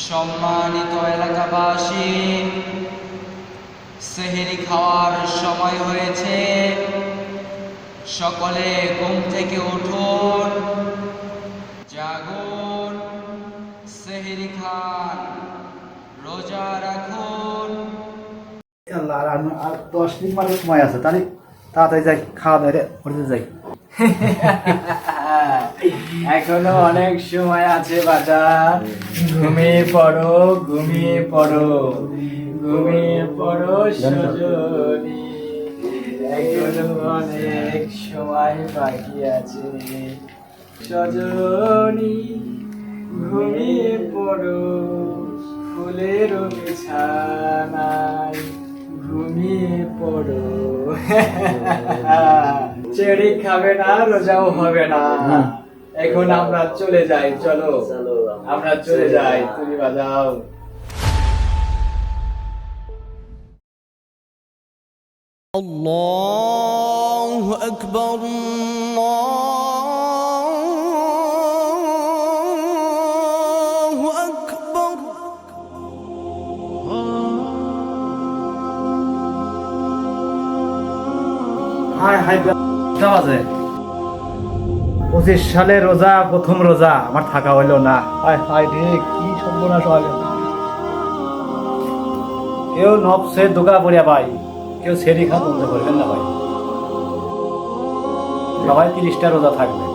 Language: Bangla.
সম্মানিত এলাকাবাসী, সেহরি খাওয়ার সময় হয়েছে। সকলে ঘুম থেকে উঠুন, জাগুন, সেহরি খান, রোজা রাখুন। আর 10 মিনিট মাত্র সময় আছে, তাহলে তাড়াতাড়ি যাই, খাওয়া দাওয়া করতে যাই। এখনো অনেক সময় আছে বাজার। ঘুমিয়ে পড়ো, ঘুমিয়ে পড়ো, ঘুমিয়ে পড়ো সজনী। এখনো অনেক সময় বাকি আছে সজনী। ঘুমিয়ে পড়ো ফুলের বিছানায়, ঘুমিয়ে পড়ো। চেড়ি খাবে না, রোজাও হবে না। এখন আমরা চলে যাই, চলো আমরা চলে যাই, তুমি বাজাও। আল্লাহু আকবার, আল্লাহু আকবার। হায় হায়, 25 সালে রোজা, প্রথম রোজা আমার থাকা হইলো না। হায় হায় রে, কি সর্বনাশ হলো। কেউ নফসের দোকা পড়িয়া ভাই, কেউ সেরি খা বন্ধ করবেন না ভাই। সবাই 30টা রোজা থাকবে।